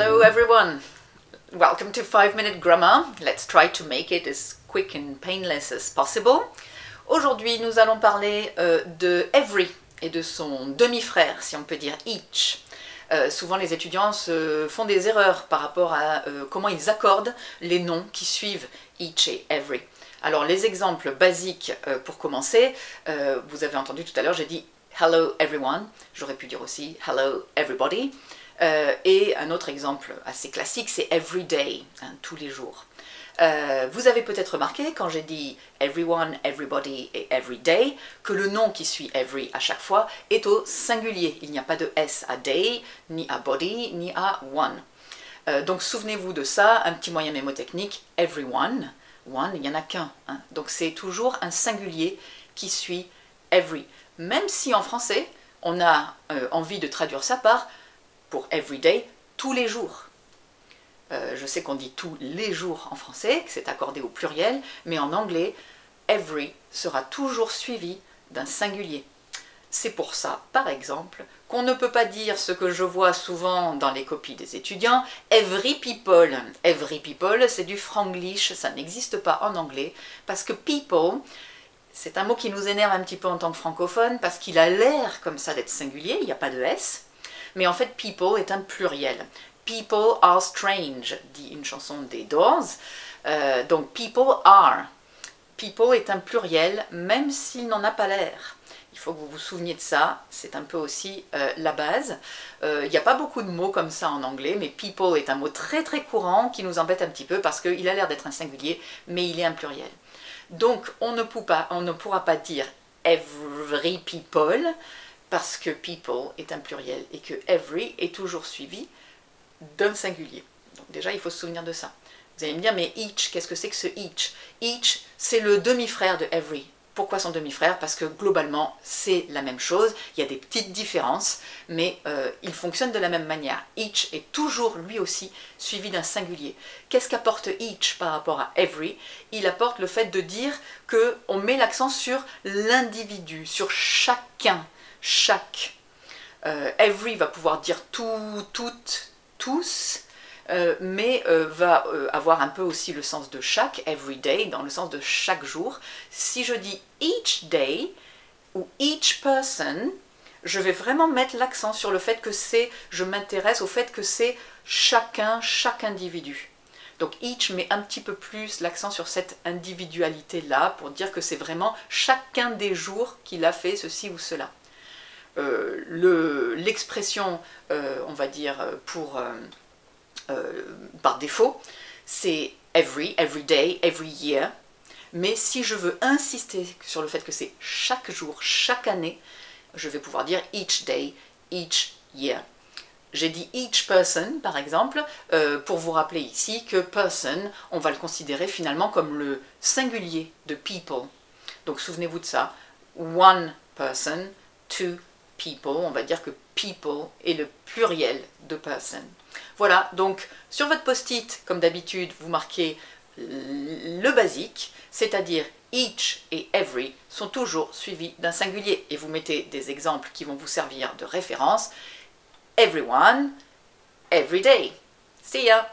Hello everyone! Welcome to 5-Minute Grammar. Let's try to make it as quick and painless as possible. Aujourd'hui, nous allons parler de every et de son demi-frère, si on peut dire each. Souvent les étudiants font des erreurs par rapport à comment ils accordent les noms qui suivent each et every. Alors les exemples basiques pour commencer, vous avez entendu tout à l'heure, j'ai dit hello everyone, j'aurais pu dire aussi hello everybody. Et un autre exemple assez classique, c'est every day, hein, tous les jours. Vous avez peut-être remarqué, quand j'ai dit everyone, everybody et every day, que le nom qui suit every à chaque fois est au singulier. Il n'y a pas de S à day, ni à body, ni à one. Donc souvenez-vous de ça, un petit moyen mémotechnique, everyone, one, il n'y en a qu'un. Hein. Donc c'est toujours un singulier qui suit every. Même si en français, on a envie de traduire ça par pour everyday, tous les jours. Je sais qu'on dit tous les jours en français, que c'est accordé au pluriel, mais en anglais, every sera toujours suivi d'un singulier. C'est pour ça, par exemple, qu'on ne peut pas dire ce que je vois souvent dans les copies des étudiants, every people. Every people, c'est du franglish, ça n'existe pas en anglais, parce que people, c'est un mot qui nous énerve un petit peu en tant que francophone, parce qu'il a l'air comme ça d'être singulier, il n'y a pas de S, mais en fait, people est un pluriel. People are strange, dit une chanson des Doors. Donc, people are. People est un pluriel, même s'il n'en a pas l'air. Il faut que vous vous souveniez de ça, c'est un peu aussi la base. Il n'y a pas beaucoup de mots comme ça en anglais, mais people est un mot très très courant qui nous embête un petit peu parce qu'il a l'air d'être un singulier, mais il est un pluriel. Donc, on ne pourra pas dire every people, parce que people est un pluriel et que every est toujours suivi d'un singulier. Donc déjà, il faut se souvenir de ça. Vous allez me dire, mais each, qu'est-ce que c'est que ce each? Each, c'est le demi-frère de every. Pourquoi son demi-frère? Parce que globalement, c'est la même chose. Il y a des petites différences, mais il fonctionne de la même manière. Each est toujours, lui aussi, suivi d'un singulier. Qu'est-ce qu'apporte each par rapport à every? Il apporte le fait de dire qu'on met l'accent sur l'individu, sur chacun. Chaque. Every va pouvoir dire tout, toutes, tous, mais va avoir un peu aussi le sens de chaque, every day, dans le sens de chaque jour. Si je dis each day ou each person, je vais vraiment mettre l'accent sur le fait que c'est, je m'intéresse au fait que c'est chacun, chaque individu. Donc each met un petit peu plus l'accent sur cette individualité-là pour dire que c'est vraiment chacun des jours qu'il a fait ceci ou cela. L'expression, on va dire, par défaut, c'est every day, every year. Mais si je veux insister sur le fait que c'est chaque jour, chaque année, je vais pouvoir dire each day, each year. J'ai dit each person, par exemple, pour vous rappeler ici que person, on va le considérer finalement comme le singulier de people. Donc souvenez-vous de ça. One person, two people, on va dire que people est le pluriel de person. Voilà, donc sur votre post-it, comme d'habitude, vous marquez le basique, c'est-à-dire each et every sont toujours suivis d'un singulier et vous mettez des exemples qui vont vous servir de référence. Everyone, every day. See ya!